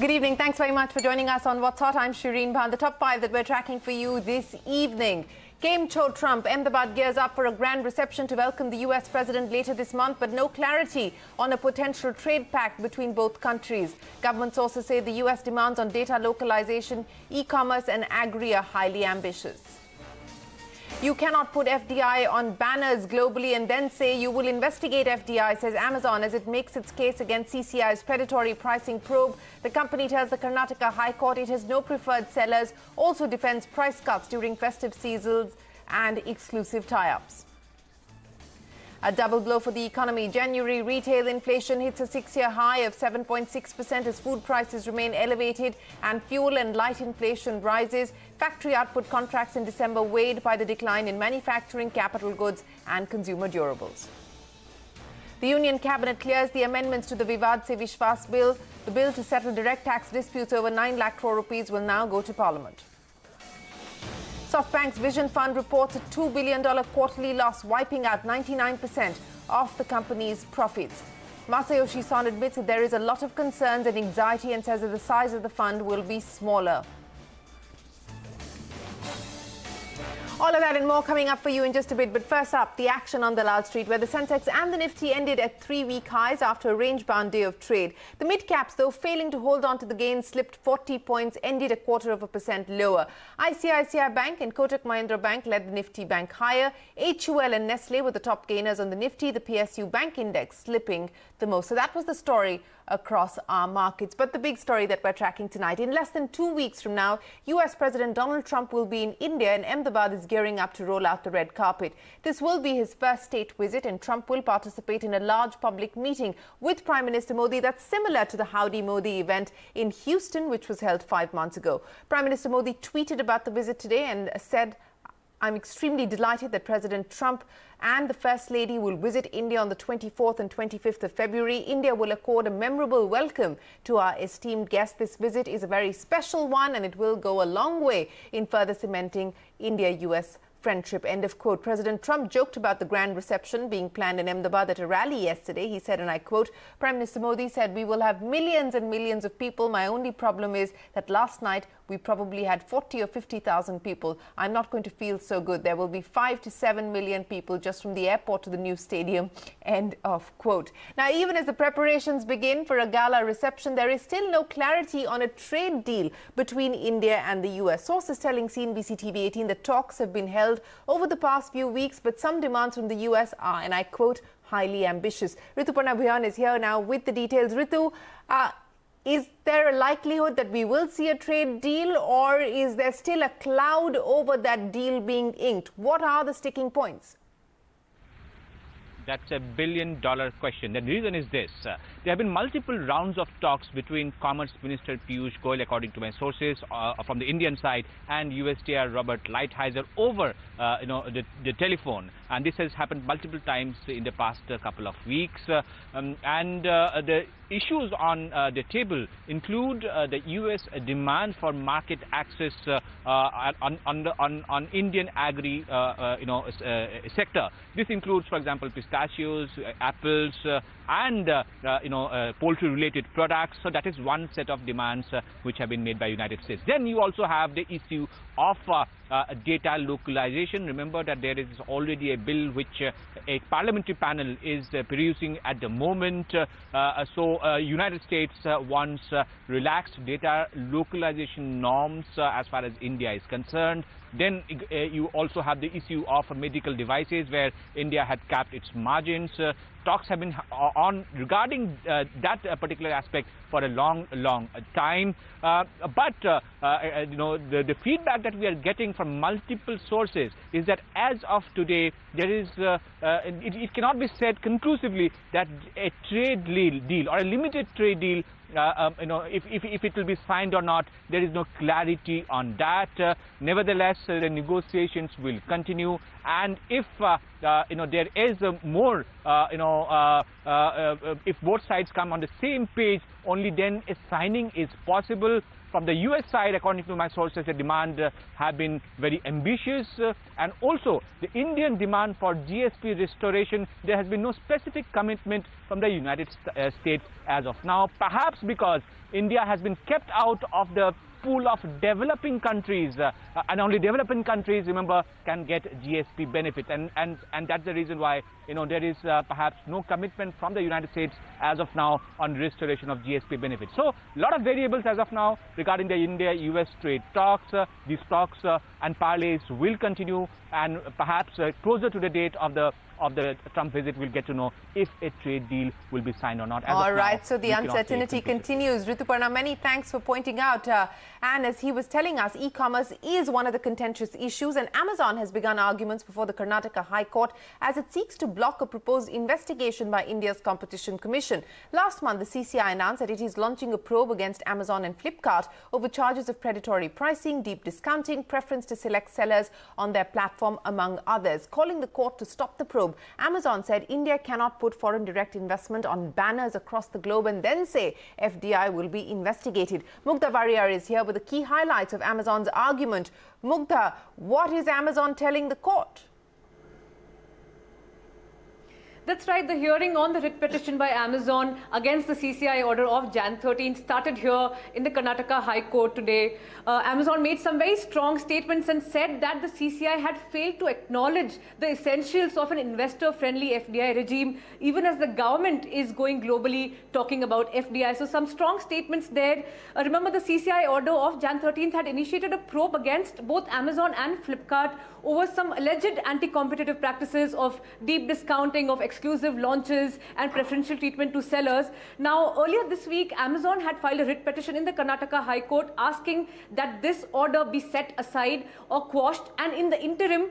Good evening. Thanks very much for joining us on What's Hot. I'm Shireen Bhan. The top 5 that we're tracking for you this evening. Came Cho Trump. Ahmedabad gears up for a grand reception to welcome the US president later this month, but no clarity on a potential trade pact between both countries. Government sources say the US demands on data localization, e-commerce and agri are highly ambitious. You cannot put FDI on banners globally and then say you will investigate FDI, says Amazon, as it makes its case against CCI's predatory pricing probe. The company tells the Karnataka High Court it has no preferred sellers, also defends price cuts during festive seasons and exclusive tie-ups. A double blow for the economy. January retail inflation hits a 6-year high of 7.6% as food prices remain elevated and fuel and light inflation rises. Factory output contracts in December weighed by the decline in manufacturing, capital goods and consumer durables. The Union Cabinet clears the amendments to the Vivad Se Vishwas bill. The bill to settle direct tax disputes over 9 lakh crore rupees will now go to Parliament. SoftBank's Vision Fund reports a $2 billion quarterly loss, wiping out 99% of the company's profits. Masayoshi Son admits that there is a lot of concerns and anxiety and says that the size of the fund will be smaller. All of that and more coming up for you in just a bit. But first up, the action on Dalal Street, where the Sensex and the Nifty ended at 3-week highs after a range-bound day of trade. The mid-caps, though, failing to hold on to the gains, slipped 40 points, ended 0.25% lower. ICICI Bank and Kotak Mahindra Bank led the Nifty Bank higher. HUL and Nestle were the top gainers on the Nifty, the PSU Bank Index slipping the most. So that was the story across our markets. But the big story that we're tracking tonight, in less than 2 weeks from now, US President Donald Trump will be in India, and Ahmedabad is gearing up to roll out the red carpet. This will be his first state visit, and Trump will participate in a large public meeting with Prime Minister Modi that's similar to the Howdy Modi event in Houston, which was held 5 months ago. Prime Minister Modi tweeted about the visit today and said, "I'm extremely delighted that President Trump and the First Lady will visit India on the 24th and 25th of February. India will accord a memorable welcome to our esteemed guest. This visit is a very special one and it will go a long way in further cementing India-US friendship." End of quote. President Trump joked about the grand reception being planned in Ahmedabad at a rally yesterday. He said, and I quote, "Prime Minister Modi said, we will have millions and millions of people. My only problem is that last night we probably had 40 or 50,000 people. I'm not going to feel so good. There will be 5 to 7 million people just from the airport to the new stadium." End of quote. Now, even as the preparations begin for a gala reception, there is still no clarity on a trade deal between India and the US. Sources telling CNBC-TV18 that talks have been held over the past few weeks, but some demands from the US are, and I quote, highly ambitious. Rituparna Bhuyan is here now with the details. Ritu, is there a likelihood that we will see a trade deal, or is there still a cloud over that deal being inked? What are the sticking points? That's a billion-dollar question. The reason is this. There have been multiple rounds of talks between Commerce Minister Piyush Goyal, according to my sources, from the Indian side, and USTR Robert Lighthizer over the telephone. And this has happened multiple times in the past couple of weeks. The issues on the table include the US demand for market access on Indian agri sector. This includes, for example, pistachios, apples, and poultry-related products. So that is one set of demands which have been made by United States. Then you also have the issue of data localization. Remember that there is already a bill which a parliamentary panel is producing at the moment. United States wants relaxed data localization norms as far as India is concerned. Then you also have the issue of medical devices, where India had capped its margins. Talks have been on regarding that particular aspect for a long time. But the feedback that we are getting from multiple sources is that as of today, there is it cannot be said conclusively that a trade deal or a limited trade deal, if it will be signed or not, there is no clarity on that. Nevertheless, the negotiations will continue, and if there is more, if both sides come on the same page, only then a signing is possible. From the US side, according to my sources, the demand have been very ambitious, and also the Indian demand for GSP restoration, there has been no specific commitment from the United States as of now. Perhaps just because India has been kept out of the pool of developing countries, and only developing countries, remember, can get GSP benefits, and that's the reason why, you know, there is perhaps no commitment from the United States as of now on restoration of GSP benefits. So a lot of variables as of now regarding the India-US trade talks. These talks and parleys will continue, and perhaps closer to the date of the Trump visit, we'll get to know if a trade deal will be signed or not. All right, so the uncertainty continues. Rituparna, many thanks for pointing out. And as he was telling us, e-commerce is one of the contentious issues, and Amazon has begun arguments before the Karnataka High Court as it seeks to block a proposed investigation by India's Competition Commission. Last month, the CCI announced that it is launching a probe against Amazon and Flipkart over charges of predatory pricing, deep discounting, preference to select sellers on their platform, among others. Calling the court to stop the probe, Amazon said India cannot put foreign direct investment on banners across the globe and then say FDI will be investigated. Mugdha Warrior is here with the key highlights of Amazon's argument. Mugdha, what is Amazon telling the court? That's right. The hearing on the writ petition by Amazon against the CCI order of Jan 13 started here in the Karnataka High Court today. Amazon made some very strong statements and said that the CCI had failed to acknowledge the essentials of an investor-friendly FDI regime, even as the government is going globally talking about FDI. So some strong statements there. Remember, the CCI order of Jan 13th had initiated a probe against both Amazon and Flipkart over some alleged anti-competitive practices of deep discounting, of exclusive launches and preferential treatment to sellers. Now, earlier this week, Amazon had filed a writ petition in the Karnataka High Court asking that this order be set aside or quashed, and in the interim,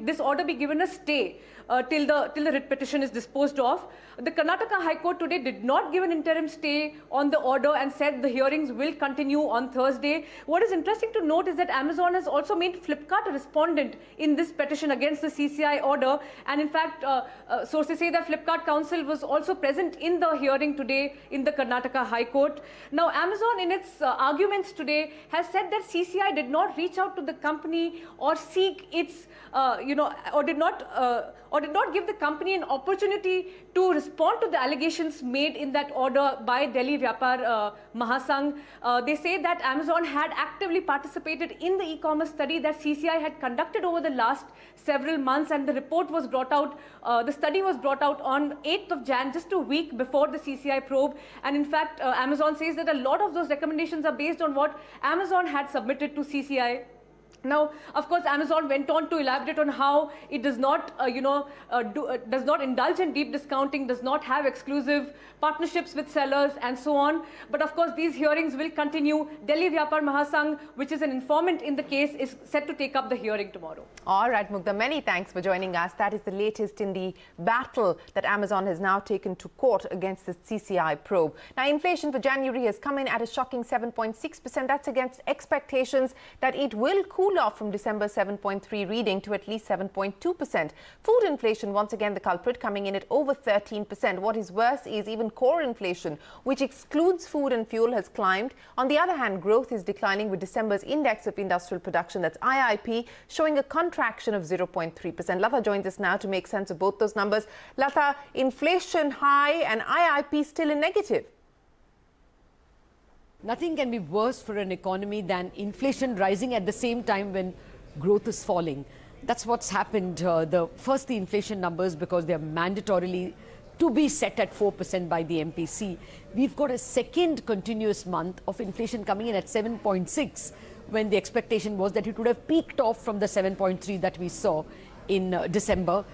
this order be given a stay till the writ petition is disposed of. The Karnataka High Court today did not give an interim stay on the order and said the hearings will continue on Thursday. What is interesting to note is that Amazon has also made Flipkart a respondent in this petition against the CCI order, and in fact, sources say that Flipkart Council was also present in the hearing today in the Karnataka High Court. Now, Amazon in its arguments today has said that CCI did not reach out to the company or seek its, or did not give the company an opportunity to respond to the allegations made in that order by Delhi Vyapar Mahasangh. They say that Amazon had actively participated in the e-commerce study that CCI had conducted over the last several months, and the report was brought out, the study was brought out on 8th of Jan, just a week before the CCI probe. And in fact, Amazon says that a lot of those recommendations are based on what Amazon had submitted to CCI. Now, of course, Amazon went on to elaborate on how it does not, does not indulge in deep discounting, does not have exclusive partnerships with sellers, and so on. But of course, these hearings will continue. Delhi Vyapar Mahasangh, which is an informant in the case, is set to take up the hearing tomorrow. All right, Mugdha, many thanks for joining us. That is the latest in the battle that Amazon has now taken to court against the CCI probe. Now, inflation for January has come in at a shocking 7.6%. That's against expectations that it will cool off from December 7.3 reading to at least 7.2%. Food inflation, once again the culprit, coming in at over 13%. What is worse is even core inflation, which excludes food and fuel, has climbed. On the other hand, growth is declining, with December's index of industrial production, that's IIP, showing a contraction of 0.3%. Latha joins us now to make sense of both those numbers. Latha, inflation high and IIP still in negative. Nothing can be worse for an economy than inflation rising at the same time when growth is falling. That's what's happened. The inflation numbers, because they're mandatorily to be set at 4% by the MPC. We've got a second continuous month of inflation coming in at 7.6, when the expectation was that it would have peaked off from the 7.3 that we saw in December.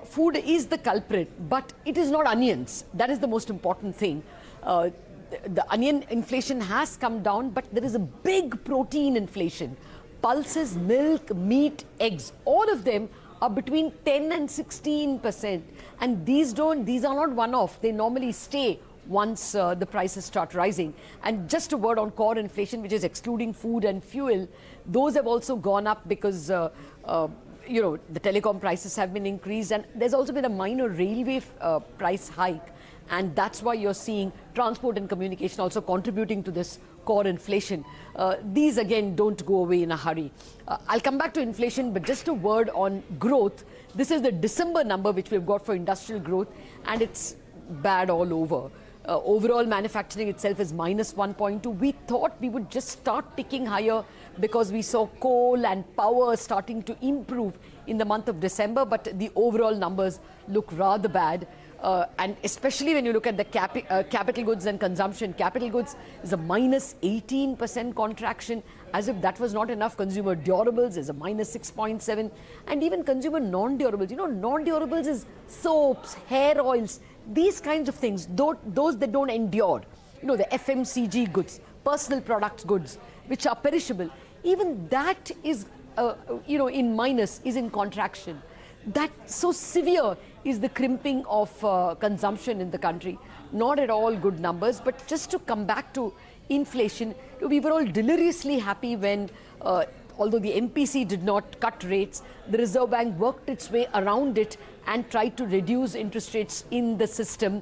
Food is the culprit, but it is not onions. That is the most important thing. The onion inflation has come down, but there is a big protein inflation. Pulses, milk, meat, eggs, all of them are between 10 and 16%. And these are not one-off. They normally stay once the prices start rising. And just a word on core inflation, which is excluding food and fuel, those have also gone up because the telecom prices have been increased, and there's also been a minor railway price hike. And that's why you're seeing transport and communication also contributing to this core inflation. These, again, don't go away in a hurry. I'll come back to inflation, but just a word on growth. This is the December number which we've got for industrial growth, and it's bad all over. Overall manufacturing itself is minus 1.2. We thought we would just start ticking higher because we saw coal and power starting to improve in the month of December, but the overall numbers look rather bad. And especially when you look at the capital goods and consumption. Capital goods is a minus 18% contraction. As if that was not enough, consumer durables is a minus 6.7. And even consumer non-durables, non-durables is soaps, hair oils, these kinds of things, those that don't endure. The FMCG goods, personal products goods, which are perishable. Even that is, in minus, is in contraction. That so severe is the crimping of consumption in the country. Not at all good numbers, but just to come back to inflation, we were all deliriously happy when, although the MPC did not cut rates, the Reserve Bank worked its way around it and tried to reduce interest rates in the system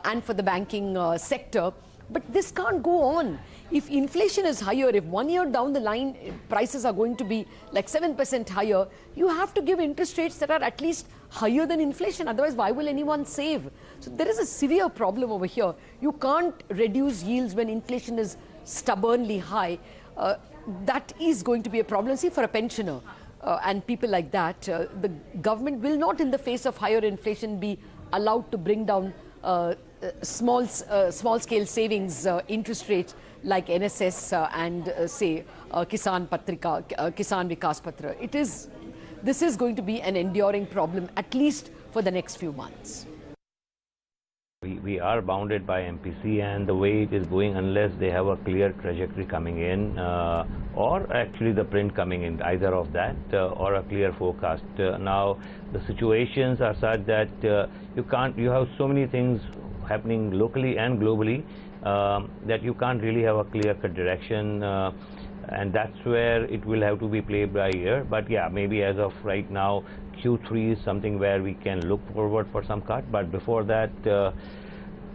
and for the banking sector. But this can't go on. If inflation is higher, if 1 year down the line prices are going to be like 7% higher, you have to give interest rates that are at least higher than inflation. Otherwise, why will anyone save? So there is a severe problem over here. You can't reduce yields when inflation is stubbornly high. That is going to be a problem. See, for a pensioner and people like that, the government will not, in the face of higher inflation, be allowed to bring down small-scale savings interest rates like NSS and say Kisan Vikas Patra. This is going to be an enduring problem, at least for the next few months. We are bounded by MPC, and the way it is going, unless they have a clear trajectory coming in, or actually the print coming in, either of that, or a clear forecast. Now, the situations are such that you have so many things happening locally and globally that you can't really have a clear-cut direction, and that's where it will have to be played by ear. But yeah, maybe as of right now, Q3 is something where we can look forward for some cut, but before that,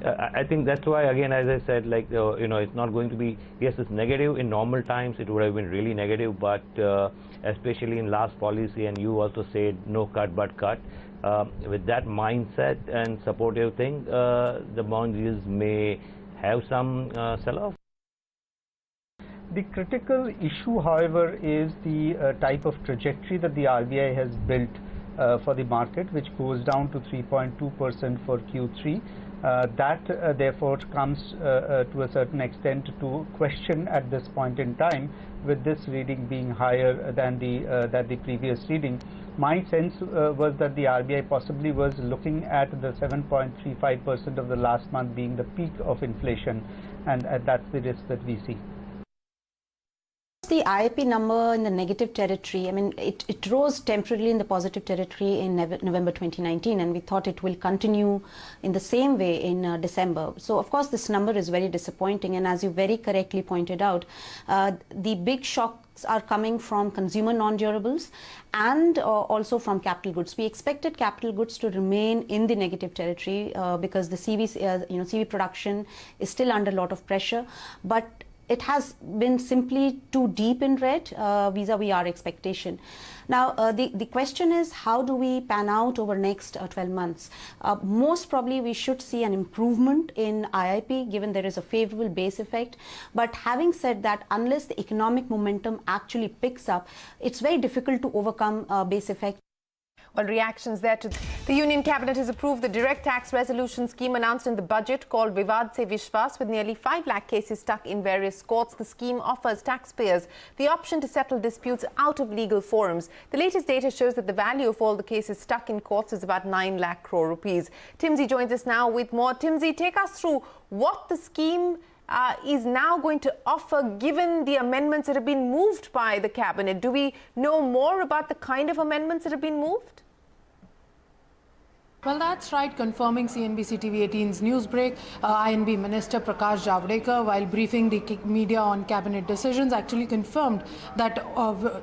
I think that's why, again, as I said, like, it's not going to be, yes, it's negative. In normal times, it would have been really negative, but especially in last policy, and you also said no cut but cut, with that mindset and supportive thing, the bond yields may have some sell-off. The critical issue, however, is the type of trajectory that the RBI has built for the market, which goes down to 3.2% for Q3. That therefore comes to a certain extent to question at this point in time, with this reading being higher than the previous reading. My sense was that the RBI possibly was looking at the 7.35% of the last month being the peak of inflation, and that's the risk that we see. The IIP number in the negative territory, I mean, it rose temporarily in the positive territory in November 2019, and we thought it will continue in the same way in December. So, of course, this number is very disappointing, and as you very correctly pointed out, the big shocks are coming from consumer non-durables and also from capital goods. We expected capital goods to remain in the negative territory because the CV production is still under a lot of pressure, but it has been simply too deep in red vis-a-vis our expectation. Now, the question is, how do we pan out over next 12 months? Most probably, we should see an improvement in IIP, given there is a favorable base effect. But having said that, unless the economic momentum actually picks up, it's very difficult to overcome base effect. Well, reactions there to the Union Cabinet has approved the direct tax resolution scheme announced in the budget called Vivad Se Vishwas. With nearly 5 lakh cases stuck in various courts, the scheme offers taxpayers the option to settle disputes out of legal forums. The latest data shows that the value of all the cases stuck in courts is about 9 lakh crore rupees. Timsy joins us now with more. Timsy, take us through what the scheme is now going to offer, given the amendments that have been moved by the Cabinet. Do we know more about the kind of amendments that have been moved? Well, that's right. Confirming CNBC-TV18's news break, INB Minister Prakash Javadekar, while briefing the media on cabinet decisions, actually confirmed that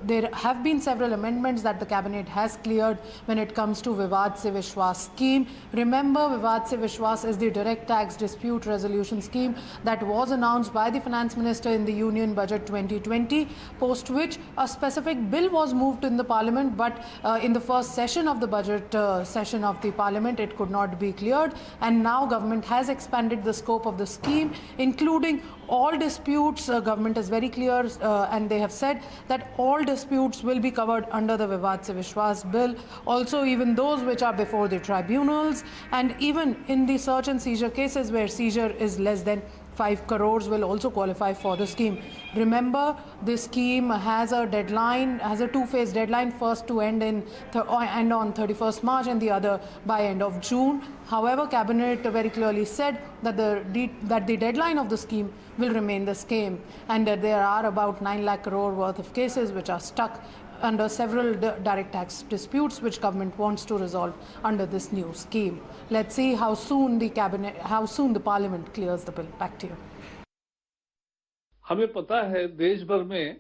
there have been several amendments that the cabinet has cleared when it comes to Vivad Se Vishwas scheme. Remember, Vivad Se Vishwas is the direct tax dispute resolution scheme that was announced by the finance minister in the Union Budget 2020, post which a specific bill was moved in the parliament, but in the first session of the budget session of the parliament, Parliament, it could not be cleared, and now government has expanded the scope of the scheme, including all disputes. Government is very clear, and they have said that all disputes will be covered under the Vivad Se Vishwas bill, also even those which are before the tribunals, and even in the search and seizure cases where seizure is less than 5 crores will also qualify for the scheme. Remember, this scheme has a deadline, has a two-phase deadline, first to end on 31st March and the other by end of June. However, Cabinet very clearly said that the deadline of the scheme will remain the same, and that there are about 9 lakh crore worth of cases which are stuck under several direct tax disputes which government wants to resolve under this new scheme. Let's see how soon the Parliament clears the bill. Back to you. हमें पता है देश भर में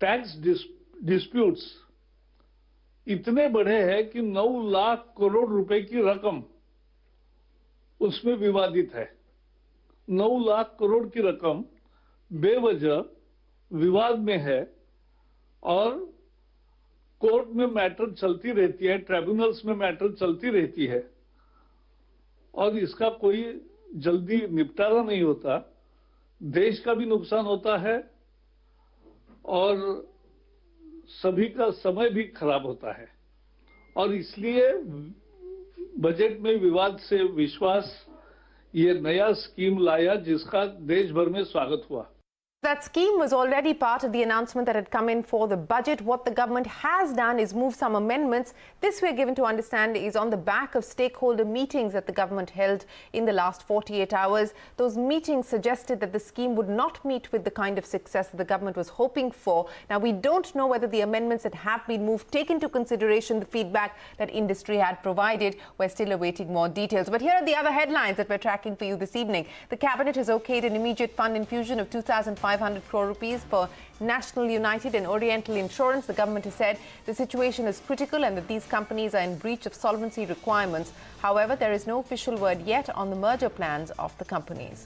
tax disputes इतने बढ़े हैं कि 9 लाख करोड़ रुपए की रकम उसमें विवादित है। 9 लाख करोड़ की रकम बेवजह विवाद में है और कोर्ट में मैटर चलती रहती है, ट्राइब्यूनल्स में मैटर चलती रहती है और इसका कोई जल्दी निपटारा नहीं होता। देश का भी नुकसान होता है और सभी का समय भी खराब होता है और इसलिए बजट में विवाद से विश्वास ये नया स्कीम लाया जिसका देश भर में स्वागत हुआ। That scheme was already part of the announcement that had come in for the budget. What the government has done is move some amendments. This, we're given to understand, is on the back of stakeholder meetings that the government held in the last 48 hours. Those meetings suggested that the scheme would not meet with the kind of success that the government was hoping for. Now, we don't know whether the amendments that have been moved take into consideration the feedback that industry had provided. We're still awaiting more details. But here are the other headlines that we're tracking for you this evening. The Cabinet has okayed an immediate fund infusion of 2,500 crore rupees for National United and Oriental Insurance. The government has said the situation is critical and that these companies are in breach of solvency requirements. However, there is no official word yet on the merger plans of the companies.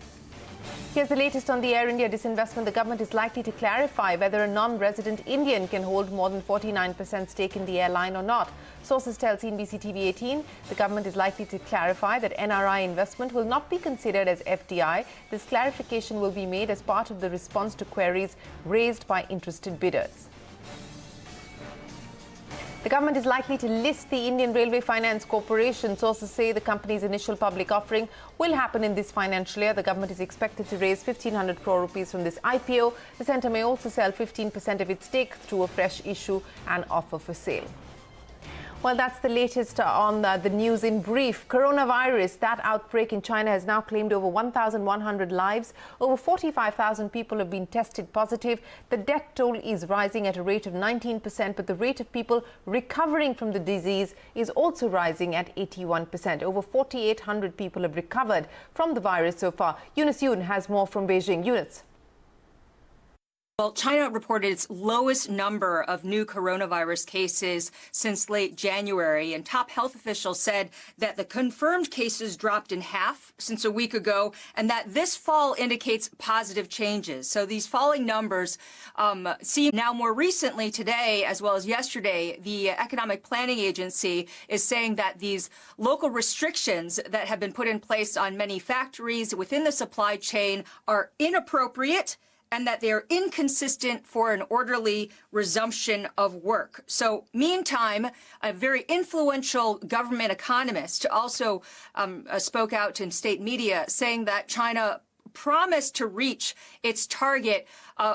Here's the latest on the Air India disinvestment. The government is likely to clarify whether a non-resident Indian can hold more than 49% stake in the airline or not. Sources tell CNBC-TV18 the government is likely to clarify that NRI investment will not be considered as FDI. This clarification will be made as part of the response to queries raised by interested bidders. The government is likely to list the Indian Railway Finance Corporation. Sources say the company's initial public offering will happen in this financial year. The government is expected to raise 1,500 crore rupees from this IPO. The centre may also sell 15% of its stake through a fresh issue and offer for sale. Well, that's the latest on the news in brief. Coronavirus, that outbreak in China has now claimed over 1,100 lives. Over 45,000 people have been tested positive. The death toll is rising at a rate of 19%, but the rate of people recovering from the disease is also rising at 81%. Over 4,800 people have recovered from the virus so far. Eunice Yoon has more from Beijing. Eunice. Well, China reported its lowest number of new coronavirus cases since late January, and top health officials said that the confirmed cases dropped in half since a week ago, and that this fall indicates positive changes. So these falling numbers seem now more recently today, as well as yesterday, the Economic Planning Agency is saying that these local restrictions that have been put in place on many factories within the supply chain are inappropriate and that they are inconsistent for an orderly resumption of work. So meantime, a very influential government economist also spoke out in state media saying that China promised to reach its target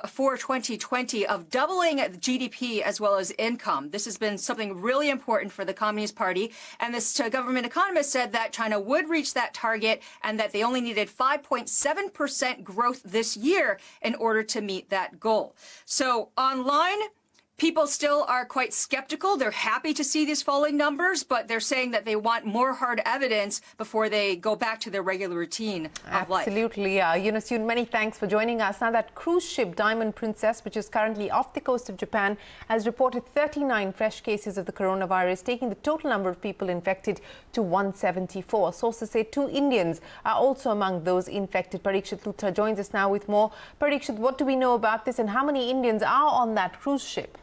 for 2020 of doubling GDP as well as income. This has been something really important for the Communist Party. And this government economist said that China would reach that target and that they only needed 5.7% growth this year in order to meet that goal. So online, people still are quite skeptical. They're happy to see these falling numbers, but they're saying that they want more hard evidence before they go back to their regular routine of life. Absolutely. Eunice Yoon, many thanks for joining us. Now, that cruise ship Diamond Princess, which is currently off the coast of Japan, has reported 39 fresh cases of the coronavirus, taking the total number of people infected to 174. Sources say 2 Indians are also among those infected. Parikshit Luthra joins us now with more. Parikshit, what do we know about this and how many Indians are on that cruise ship?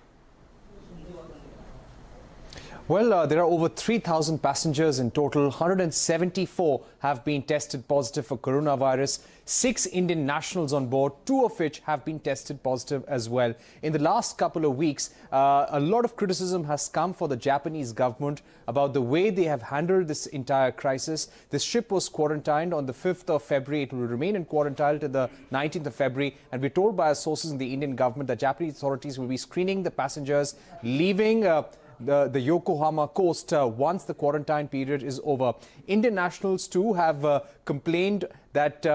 Well, there are over 3,000 passengers in total. 174 have been tested positive for coronavirus. 6 Indian nationals on board, 2 of which have been tested positive as well. In the last couple of weeks, a lot of criticism has come for the Japanese government about the way they have handled this entire crisis. This ship was quarantined on the 5th of February. It will remain in quarantine till the 19th of February. And we're told by our sources in the Indian government that Japanese authorities will be screening the passengers leaving the Yokohama coast once the quarantine period is over. Indian nationals too have complained that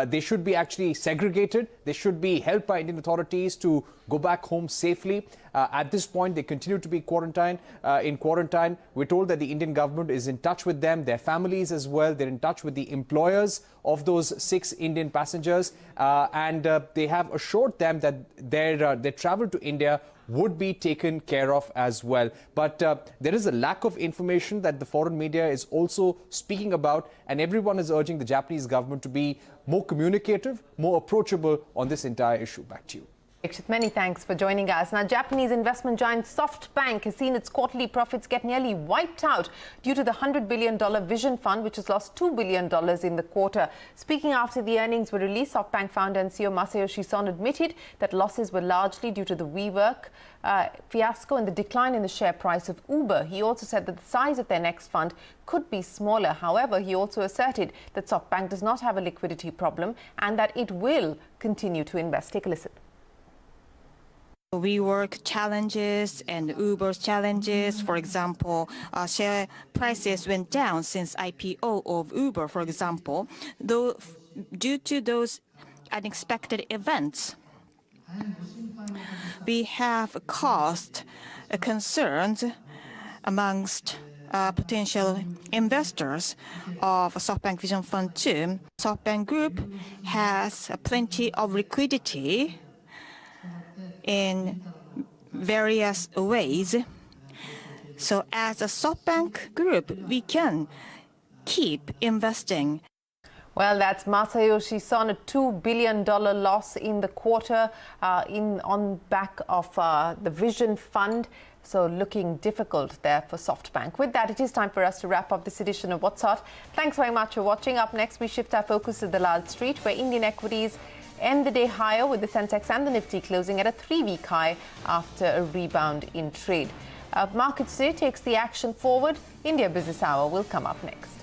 they should be actually segregated. They should be helped by Indian authorities to go back home safely. At this point, they continue to be quarantined. In quarantine, we're told that the Indian government is in touch with them, their families as well. They're in touch with the employers of those 6 Indian passengers, and they have assured them that their travel to India would be taken care of as well. But there is a lack of information that the foreign media is also speaking about, and everyone is urging the Japanese government to be more communicative, more approachable on this entire issue. Back to you. Many thanks for joining us. Now, Japanese investment giant SoftBank has seen its quarterly profits get nearly wiped out due to the $100 billion Vision Fund, which has lost $2 billion in the quarter. Speaking after the earnings were released, SoftBank founder and CEO Masayoshi Son admitted that losses were largely due to the WeWork fiasco and the decline in the share price of Uber. He also said that the size of their next fund could be smaller. However, he also asserted that SoftBank does not have a liquidity problem and that it will continue to invest. Take a listen. WeWork challenges and Uber's challenges. For example, share prices went down since IPO of Uber, for example. Though, due to those unexpected events, we have caused concerns amongst potential investors of SoftBank Vision Fund 2. SoftBank Group has plenty of liquidity in various ways. So as a SoftBank Group, we can keep investing. Well, that's Masayoshi Son, a $2 billion loss in the quarter on back of the Vision Fund. So looking difficult there for SoftBank. With that, it is time for us to wrap up this edition of What's Hot. Thanks very much for watching. Up next, we shift our focus to the Lal Street, where Indian equities end the day higher, with the Sensex and the Nifty closing at a 3-week high after a rebound in trade. Markets today takes the action forward. India Business Hour will come up next.